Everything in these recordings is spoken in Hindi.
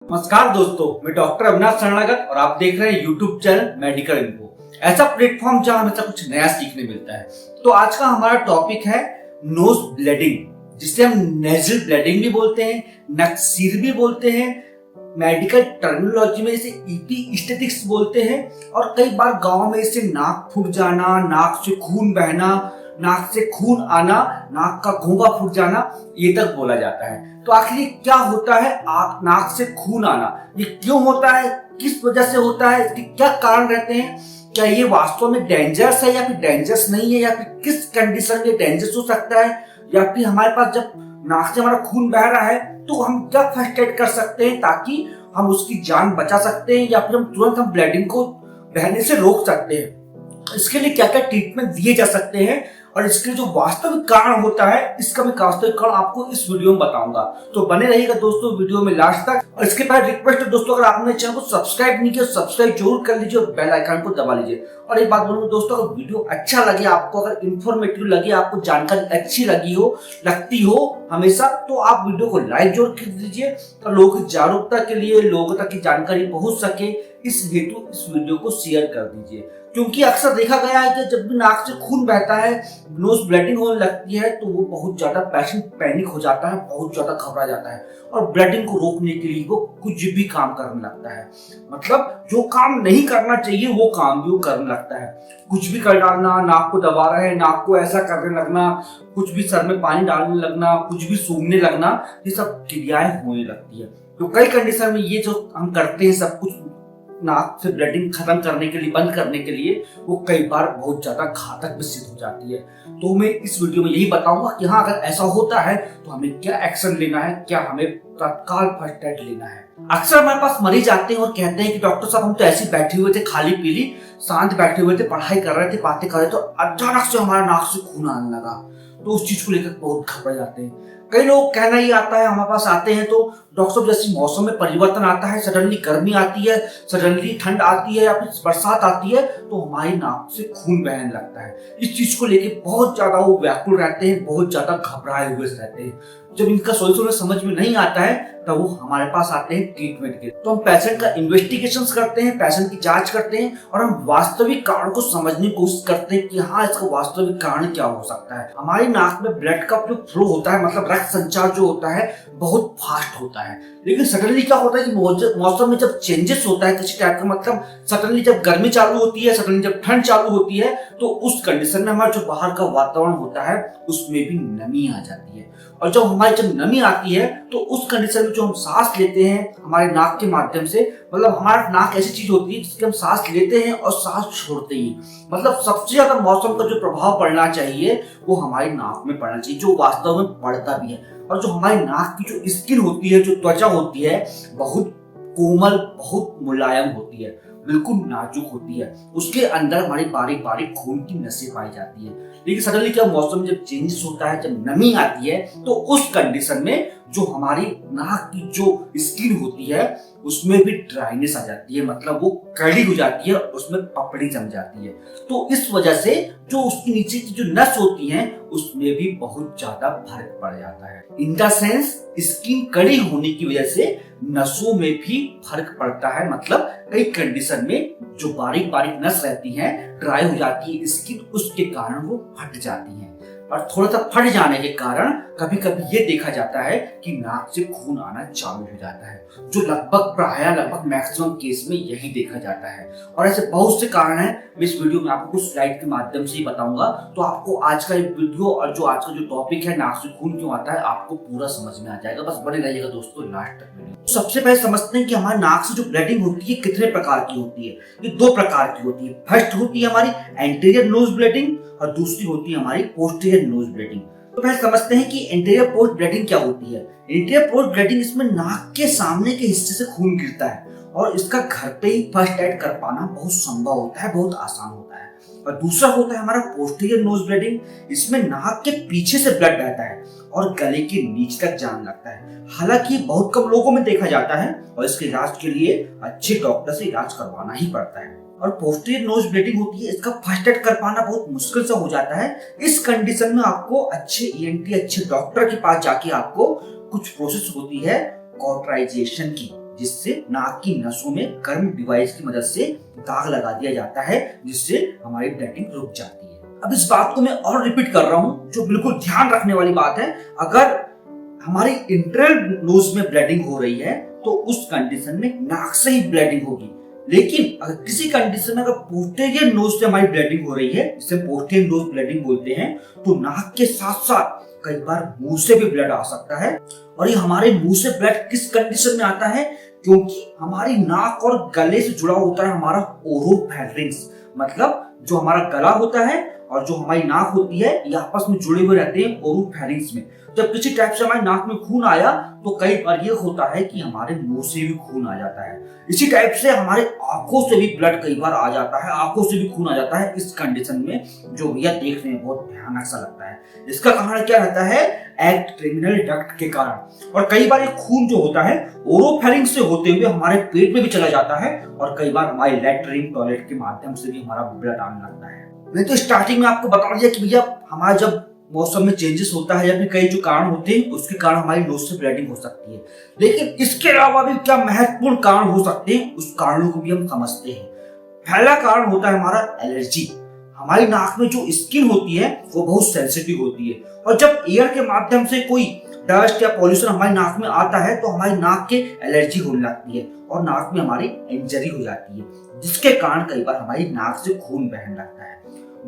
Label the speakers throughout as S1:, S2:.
S1: नमस्कार दोस्तों, मैं डॉक्टर अविनाश शरणागत और आप देख रहे हैं यूट्यूब चैनल मेडिकल इन्फो, ऐसा प्लेटफॉर्म जहां हमें कुछ नया सीखने मिलता है। तो आज का हमारा टॉपिक है नोज ब्लीडिंग, जिसे हम नेजल ब्लीडिंग भी बोलते हैं, नक्सीर भी बोलते हैं, मेडिकल टर्मिनोलॉजी में इसे ईपी स्टैटिक्स बोलते हैं, और कई बार गांव में इसे नाक फूट जाना, नाक से खून बहना, नाक से खून आना, नाक का घोंघा फूट जाना, ये तक बोला जाता है। तो आखिर ये क्या होता है नाक से खून आना? ये क्यों होता है, किस वजह से होता है, इसके क्या कारण रहते हैं, क्या ये वास्तव में डेंजरस है या फिर डेंजरस नहीं है, या फिर किस कंडीशन में डेंजरस हो सकता है, या फिर हमारे पास जब नाक से हमारा खून बह रहा है तो हम क्या फर्स्ट एड कर सकते हैं ताकि हम उसकी जान बचा सकते हैं, या फिर हम तुरंत ब्लीडिंग को बहने से रोक सकते हैं। इसके लिए क्या क्या ट्रीटमेंट दिए जा सकते हैं और इसके जो वास्तविक कारण होता है, इसका मैं वास्तविक कारण आपको इस वीडियो में बताऊंगा। तो बने रहिएगा दोस्तों वीडियो में लास्ट तक। और इसके बाद रिक्वेस्ट है दोस्तों, अगर आपने चैनल को सब्सक्राइब नहीं किया सब्सक्राइब जरूर कर लीजिए और बेल आइकन को दबा लीजिए। और एक बात बोलूंगा दोस्तों, अगर वीडियो अच्छा लगे आपको, अगर इंफॉर्मेटिव लगे, आपको जानकारी अच्छी लगती हो हमेशा, तो आप वीडियो को लाइक जरूर कर दीजिए और लोगों की जागरूकता के लिए, लोगों तक की जानकारी पहुंच सके, इस हेतु इस वीडियो को शेयर कर दीजिए। क्योंकि अक्सर देखा गया है कि जब भी नाक से खून बहता है, नोज ब्लीडिंग होने लगती है, तो वो बहुत ज्यादा पेशेंट पैनिक हो जाता है, बहुत ज्यादा घबरा जाता है और ब्लीडिंग को रोकने के लिए वो कुछ भी काम करने लगता है। मतलब जो काम नहीं करना चाहिए वो काम भी वो करने लगता है। कुछ भी कर डालना, नाक को दबा रहे हैं, नाक को ऐसा करने लगना, कुछ भी सर में पानी डालने लगना, कुछ भी सूंघने लगना, ये सब क्रियाएं होने लगती है। तो कई कंडीशन में ये जो हम करते हैं सब कुछ नाक से ब्लीडिंग खत्म करने के लिए, बंद करने के लिए, वो कई बार बहुत ज्यादा घातक भी सिद्ध हो जाती है। तो मैं इस वीडियो में यही बताऊंगा कि हाँ, अगर ऐसा होता है तो हमें क्या एक्शन लेना है, क्या हमें तत्काल फर्स्ट एड लेना है। अक्सर हमारे पास मरीज आते हैं और कहते हैं कि डॉक्टर साहब, हम तो ऐसे बैठे हुए थे, खाली पीली शांत बैठे हुए थे, पढ़ाई कर रहे थे, बातें कर रहे थे, तो अचानक से हमारा नाक से खून आने लगा। तो उस चीज को लेकर बहुत घबरा जाते हैं। कई लोग कहना ही आता है, हमारे पास आते हैं तो डॉक्टर साहब, जैसे मौसम में परिवर्तन आता है, सडनली गर्मी आती है, सडनली ठंड आती है या फिर बरसात आती है, तो हमारी नाक से खून बहने लगता है। इस चीज को लेके बहुत ज्यादा वो व्याकुल रहते हैं, बहुत ज्यादा घबराए हुए रहते हैं। जब इनका सोल्यूशन समझ में नहीं आता है तब वो हमारे पास आते हैं ट्रीटमेंट के। तो हम पेशेंट का इन्वेस्टिगेशन करते हैं, पेशेंट की जांच करते हैं और हम वास्तविक कारण को समझने की कोशिश करते हैं कि हाँ, इसका वास्तविक कारण क्या हो सकता है। हमारी नाक में ब्लड का जो फ्लो होता है, मतलब रक्त संचार जो होता है, बहुत फास्ट होता है। लेकिन सडनली क्या होता है कि मौसम में जब चेंजेस होता है किसी टाइप का, मतलब सडनली जब गर्मी चालू होती है, सडनली जब ठंड चालू होती है, तो उस कंडीशन में हमारा जो बाहर का वातावरण होता है उसमें भी नमी आ जाती है। और जब नमी आती है तो उस कंडीशन में जो हम सांस लेते हैं हमारे नाक के माध्यम से, मतलब हमारा नाक ऐसी चीज होती है जिसके हम सांस लेते हैं और सांस छोड़ते हैं, मतलब सबसे ज्यादा मौसम का जो प्रभाव पड़ना चाहिए वो हमारी नाक में पड़ना चाहिए, जो वास्तव में पड़ता भी है। और जो हमारी नाक की जो स्किन होती है, जो त्वचा होती है, बहुत कोमल, बहुत मुलायम होती है, बिल्कुल नाजुक होती है। उसके अंदर हमारी बारीक बारीक खून की नसें पाई जाती है। लेकिन सडनली क्या मौसम जब चेंजेस होता है, जब नमी आती है, तो उस कंडीशन में जो हमारी नाक की जो स्किन होती है उसमें भी ड्राइनेस आ जाती है, मतलब वो कड़ी हो जाती है, उसमें पपड़ी जम जाती है। तो इस वजह से जो उसकी नीचे की जो नस होती है उसमें भी बहुत ज्यादा फर्क पड़ जाता है। इन द सेंस स्किन कड़ी होने की वजह से नसों में भी फर्क पड़ता है, मतलब कई कंडीशन में जो बारीक बारीक नस रहती है, ड्राई हो जाती है स्किन, उसके कारण वो फट जाती है। और थोड़ा सा फट जाने के कारण कभी कभी ये देखा जाता है कि नाक से खून आना चालू हो जाता है, जो लगभग मैक्सिमम केस में यही देखा जाता है। और ऐसे बहुत से कारण हैं, मैं इस वीडियो में आपको कुछ स्लाइड के माध्यम से ही बताऊंगा। तो आपको आज का वीडियो और जो आज का जो टॉपिक है, नाक से खून क्यों आता है, आपको पूरा समझ में आ जाएगा। बस बने रहिएगा दोस्तों लास्ट तक वीडियो। तो सबसे पहले समझते हैं कि हमारे नाक से जो ब्लीडिंग होती है कितने प्रकार की होती है। ये दो प्रकार की होती है। फर्स्ट होती है हमारी एंटीरियर नोज ब्लीडिंग और दूसरी होती है हमारी पोस्टीरियर नोज ब्लीडिंग। तो पहले समझते हैं कि एंटीरियर पोस्ट ब्लीडिंग क्या होती है। एंटीरियर पोस्ट ब्लीडिंग, इसमें नाक के सामने के हिस्से से खून गिरता है और इसका घर पे ही फर्स्ट एड कर पाना बहुत संभव होता है, बहुत आसान होता है। और दूसरा होता है हमारा पोस्टीरियर नोज ब्लीडिंग, इसमें नाक के पीछे से ब्लड बहता है और गले के नीचे तक जाने लगता है। हालांकि बहुत कम लोगों में देखा जाता है और इसके इलाज के लिए अच्छे डॉक्टर से इलाज करवाना ही पड़ता है। और पोस्टीरियर नोज ब्लीडिंग होती है, इसका फर्स्ट एड कर पाना बहुत मुश्किल से हो जाता है। इस कंडीशन में आपको अच्छे ईएनटी, अच्छे डॉक्टर के पास जाके आपको कुछ प्रोसेस होती है कॉटराइजेशन की, जिससे नाक की नसों में गर्म डिवाइस की मदद से दाग लगा दिया जाता है, जिससे हमारी ब्लीडिंग रुक जाती है। अब इस बात को मैं और रिपीट कर रहा हूँ, जो बिल्कुल ध्यान रखने वाली बात है। अगर हमारी इंटरनल नोज में ब्लीडिंग हो रही है तो उस कंडीशन में नाक से ही ब्लीडिंग होगी। लेकिन अगर किसी कंडीशन में अगर पोस्टीरियर नोज से हमारी ब्लीडिंग हो रही है, जिसे पोस्टीरियर नोज ब्लीडिंग बोलते हैं, तो नाक के साथ साथ कई बार मुंह से भी ब्लड आ सकता है। और ये हमारे मुंह से ब्लड किस कंडीशन में आता है? क्योंकि हमारी नाक और गले से जुड़ा होता है हमारा ओरोफैरिंक्स, मतलब जो हमारा गला होता है और जो हमारी नाक होती है, ये आपस में जुड़े हुए रहते हैं ओरोफैरिंक्स में। जब किसी टाइप से हमारी नाक में खून आया तो कई बार ये होता है कि हमारे मुंह से भी खून आ जाता है। इसी टाइप से हमारे आंखों से भी ब्लड कई बार आ जाता है, आंखों से भी खून आ जाता है इस कंडीशन में, जो भैया देखने में बहुत भयानक सा लगता है। इसका कारण क्या रहता है? एक्सट्रासेमिनल डक्ट के कारण। और कई बार ये खून जो होता है ओरोफैरिंक्स से होते हुए हमारे पेट में भी चला जाता है, और कई बार हमारे लैट्रिन टॉयलेट के माध्यम से भी हमारा ब्लड आने लगता है। मैंने तो स्टार्टिंग में आपको बता दिया कि भैया हमारा जब मौसम में चेंजेस होता है या फिर कई जो कारण होते हैं उसके कारण हमारी नोज से ब्लीडिंग हो सकती है। लेकिन इसके अलावा भी क्या महत्वपूर्ण कारण हो सकते हैं, उस कारणों को भी हम समझते हैं। पहला कारण होता है हमारा एलर्जी। हमारी नाक में जो स्किन होती है वो बहुत सेंसिटिव होती है, और जब एयर के माध्यम से कोई डस्ट या पॉल्यूशन हमारी नाक में आता है तो हमारी नाक के एलर्जी होने लगती है और नाक में हमारी इंजरी हो जाती है, जिसके कारण कई बार हमारी नाक से खून बहने लगता है।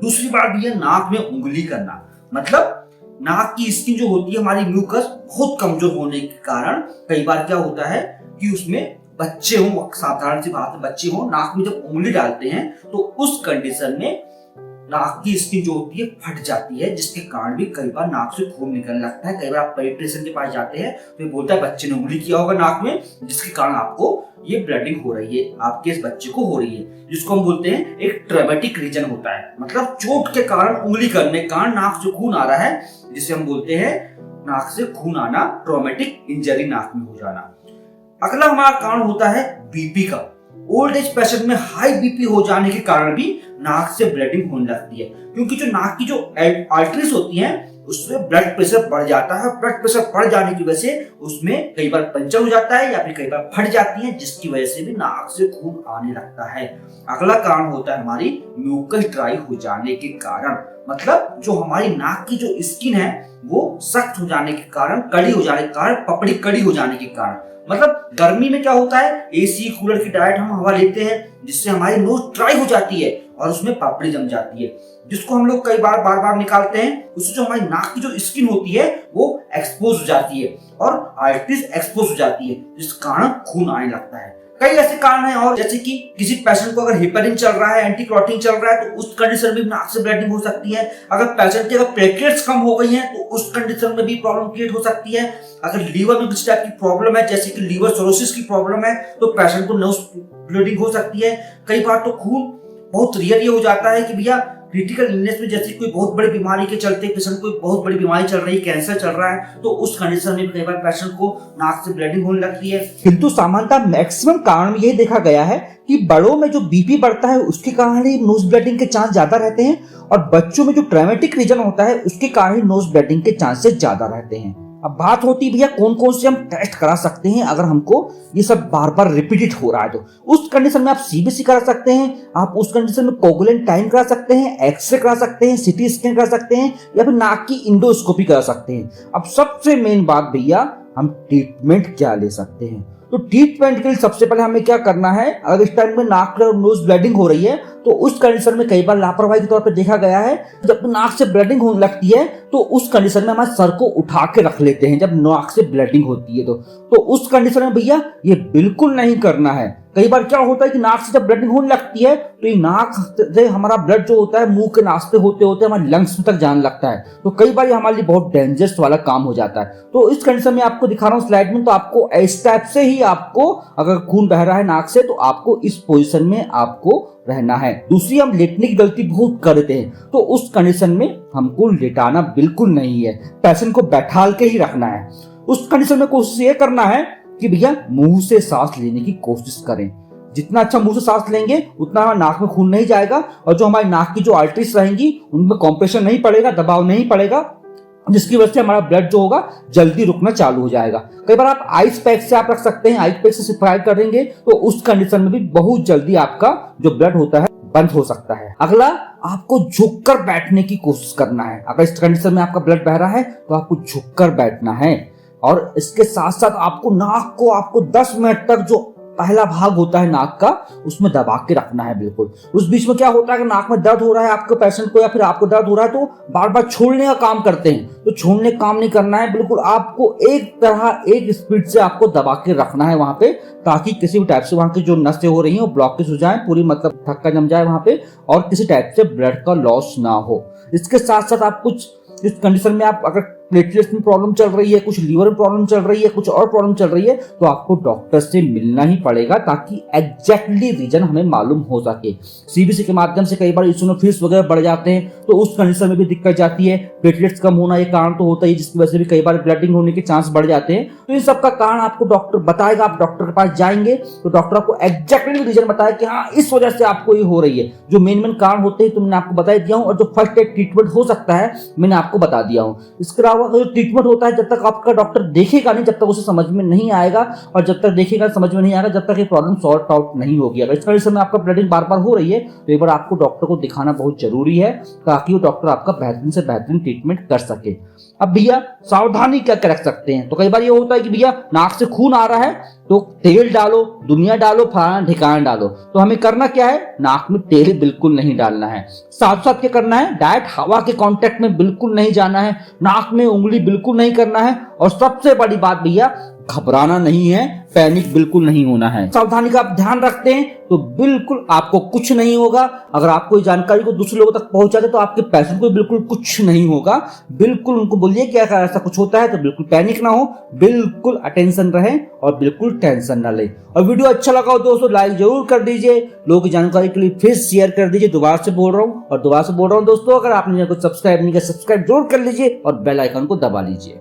S1: दूसरी बात भी है नाक में उंगली करना, मतलब नाक की स्किन जो होती है हमारी म्यूकस बहुत कमजोर होने के कारण कई बार क्या होता है कि उसमें बच्चे हों, साधारण सी बात है, बच्चे हों, नाक में जब उंगली डालते हैं तो उस कंडीशन में नाक की स्किन जो होती है फट जाती है, जिसके कारण भी कई बार नाक से खून निकलने लगता है। कई बार आप पेडियाट्रिशियन के पास जाते हैं तो ये बोलता है बच्चे ने उंगली किया होगा नाक में, जिसके कारण आपको ये ब्लीडिंग हो रही है, आपके इस बच्चे को हो रही है, जिसको हम बोलते हैं एक ट्रॉमेटिक रीजन होता है। मतलब चोट के कारण, उंगली करने के कारण नाक से खून आ रहा है, जिसे हम बोलते हैं नाक से खून आना, ट्रॉमेटिक इंजरी नाक में हो जाना। अगला हमारा कारण होता है बीपी का। ओल्ड एज पेशेंट में हाई बीपी हो जाने के कारण भी नाक से ब्लीडिंग होने लगती है, क्योंकि जो नाक की जो आर्टरीज होती हैं उसमें ब्लड प्रेशर बढ़ जाता है। ब्लड प्रेशर बढ़ जाने की वजह से उसमें कई बार पंचर हो जाता है या फिर कई बार फट जाती है, जिसकी वजह से भी नाक से खून आने लगता है। अगला कारण होता है हमारी म्यूकस ड्राई हो जाने के कारण, मतलब जो हमारी नाक की जो स्किन है वो सख्त हो जाने के कारण, कड़ी हो जाने के कारण, पपड़ी कड़ी हो जाने के कारण। मतलब गर्मी में क्या होता है, एसी कूलर की डायरेक्ट हम हवा लेते हैं, जिससे हमारी नोज ड्राई हो जाती है और उसमें पापड़ी जम जाती है, जिसको हम लोग कई बार बार निकालते हैं। उससे जो हमारी नाक की जो स्किन होती है वो एक्सपोज हो जाती है और आर्टरीज एक्सपोज हो जाती है, जिस कारण खून आने लगता है। कई ऐसे कारण हैं, और जैसे कि किसी पेशेंट को अगर हेपरिन चल रहा है, एंटी क्लॉटिंग चल रहा है, तो उस कंडीशन में नाक से ब्लीडिंग हो सकती है। अगर पेशेंट की अगर प्लेटलेट्स कम हो गई हैं तो उस कंडीशन में भी प्रॉब्लम क्रिएट हो सकती है। अगर लीवर में किसी टाइप की प्रॉब्लम है, जैसे कि लीवर सिरोसिस की प्रॉब्लम है, तो पेशेंट को नोज ब्लीडिंग हो सकती है। कई बार तो खून बहुत रियल ये हो जाता है कि भैया क्रिटिकल इलनेस में, जैसे कोई बहुत बड़ी बीमारी के चलते पेशेंट को बहुत बड़ी बीमारी चल रही है, कैंसर चल रहा है, तो उस कंडीशन में कई बार पेशेंट को नाक से ब्लीडिंग होने लगती है।
S2: किंतु सामान्यतः मैक्सिमम कारण ये देखा गया है कि बड़ों में जो बीपी बढ़ता है उसके कारण ही नोज ब्लीडिंग के चांस ज्यादा रहते हैं, और बच्चों में जो ट्रॉमेटिक रीजन होता है उसके कारण ही नोज ब्लीडिंग के चांसेस ज्यादा रहते हैं। अब बात होती है भैया कौन कौन से हम टेस्ट करा सकते हैं अगर हमको ये सब बार बार रिपीटेड हो रहा है। तो उस कंडीशन में आप सीबीसी करा सकते हैं, आप उस कंडीशन में कोगुलेंट टाइम करा सकते हैं, एक्सरे करा सकते हैं, सिटी स्कैन करा सकते हैं, या फिर नाक की इंडोस्कोपी करा सकते हैं। अब सबसे मेन बात भैया, हम ट्रीटमेंट क्या ले सकते हैं। तो ट्रीटमेंट के लिए सबसे पहले हमें क्या करना है, अगर इस टाइम में नाक और नोज ब्लीडिंग हो रही है तो उस कंडीशन में कई बार लापरवाही के तौर पर देखा गया है, जब नाक से ब्लीडिंग होने लगती है तो उस कंडीशन में हमारे सर को उठा के रख लेते हैं जब नाक से ब्लीडिंग होती है। तो उस कंडीशन में भैया ये बिल्कुल नहीं करना है। कई बार क्या होता है कि नाक से जब ब्लीडिंग होने लगती है तो ये नाक से हमारा ब्लड जो होता है मुंह के नासते होते होते हमारे लंग्स तक जाने लगता है, तो कई बार ये हमारे लिए बहुत डेंजरस वाला काम हो जाता है। तो इस कंडीशन में आपको दिखा रहा हूँ स्लाइड में, तो आपको इस टाइप से ही, आपको अगर खून बह रहा है नाक से तो आपको इस पोजीशन में आपको रहना है। दूसरी, हम लेटने की गलती बहुत करते हैं, तो उस कंडीशन में हमको लेटाना बिल्कुल नहीं है, पेशेंट को बैठाल के ही रखना है। उस कंडीशन में कोशिश ये करना है कि भैया मुंह से सांस लेने की कोशिश करें। जितना अच्छा मुंह से सांस लेंगे उतना हमारे नाक में खून नहीं जाएगा, और जो हमारी नाक की जो आर्टरीज रहेंगी उनमें कॉम्प्रेशन नहीं पड़ेगा, दबाव नहीं पड़ेगा, जिसकी वजह से हमारा ब्लड जो होगा जल्दी रुकना चालू हो जाएगा। कई बार आप आइस पैक से आप रख सकते हैं, आइस पैक से सप्लाई करेंगे तो उस कंडीशन में भी बहुत जल्दी आपका जो ब्लड होता है बंद हो सकता है। अगला, आपको झुककर बैठने की कोशिश करना है। अगर इस कंडीशन में आपका ब्लड बह रहा है तो आपको झुककर बैठना है, और इसके साथ साथ आपको नाक को आपको 10 मिनट तक जो पहला भाग होता है नाक का उसमें दबा के रखना है बिल्कुल। उस बीच में क्या होता है कि नाक में दर्द हो रहा है आपके पेशेंट को या फिर आपको दर्द हो रहा है तो बार बार छोड़ने का काम करते हैं, तो छोड़ने का काम नहीं करना है, बिल्कुल आपको एक तरह एक स्पीड से आपको दबा के रखना है वहां पे, ताकि किसी भी टाइप से वहां की जो नसें हो रही हैं वो ब्लॉकेज हो जाए, पूरी मतलब थक्का जम जाए वहां पे और किसी टाइप से ब्लड का लॉस ना हो। इसके साथ साथ आप कुछ इस कंडीशन में आप अगर प्लेटलेट्स में प्रॉब्लम चल रही है, कुछ लीवर में प्रॉब्लम चल रही है, कुछ और प्रॉब्लम चल रही है, तो आपको डॉक्टर से मिलना ही पड़ेगा ताकि एग्जैक्टली रीजन हमें मालूम हो सके। सीबीसी के माध्यम से कई बार इसिनोफिल्स वगैरह बढ़ जाते हैं तो उस कंडीशन में भी दिक्कत जाती है। प्लेटलेट्स कम होना एक कारण तो होता ही, जिसकी वजह से भी कई बार ब्लडिंग होने के चांस बढ़ जाते हैं। तो इन सब का कारण आपको डॉक्टर बताएगा। आप डॉक्टर के पास जाएंगे तो डॉक्टर आपको एग्जैक्टली रीजन बताए कि हाँ इस वजह से आपको ये हो रही है। जो मेन कारण होते हैं तो मैंने आपको बता दिया हूँ, और जो फर्स्ट एड ट्रीटमेंट हो सकता है मैंने आपको बता दिया हूँ। इसके अलावा जो ट्रीटमेंट होता है जब तक आपका डॉक्टर देखेगा नहीं, जब तक उसे समझ में नहीं आएगा, और जब तक देखेगा समझ में नहीं आएगा, जब तक ये प्रॉब्लम सॉर्ट आउट नहीं होगी। अगर इस कंडीशन में आपका ब्लडिंग बार बार हो रही है तो एक बार आपको डॉक्टर को दिखाना बहुत जरूरी है ताकि वो डॉक्टर आपका बेहतरीन से बेहतरीन ट्रीटमेंट कर सके। अब भैया सावधानी क्या क्या रख सकते हैं, तो कई बार ये होता है कि भैया नाक से खून आ रहा है तो तेल डालो, दुनिया डालो, फलाना ठिकाना डालो। तो हमें करना क्या है, नाक में तेल बिल्कुल नहीं डालना है। साथ साथ क्या करना है, डायरेक्ट हवा के कांटेक्ट में बिल्कुल नहीं जाना है, नाक में उंगली बिल्कुल नहीं करना है, और सबसे बड़ी बात भैया घबराना नहीं है, पैनिक बिल्कुल नहीं होना है। सावधानी का आप ध्यान रखते हैं तो बिल्कुल आपको कुछ नहीं होगा। अगर आप कोई जानकारी को दूसरे लोगों तक पहुंचाते तो आपके पेशेंट को बिल्कुल कुछ नहीं होगा। बिल्कुल उनको बोलिए कि अगर ऐसा कुछ होता है तो बिल्कुल पैनिक ना हो, बिल्कुल अटेंशन रहे और बिल्कुल टेंशन ना ले। और वीडियो अच्छा लगा हो दोस्तों लाइक जरूर कर दीजिए, लोगों की जानकारी के लिए फिर शेयर कर दीजिए। दोबारा से बोल रहा हूँ दोस्तों, अगर आपने कुछ सब्सक्राइब नहीं किया सब्सक्राइब जरूर कर लीजिए और बेल आइकन को दबा लीजिए।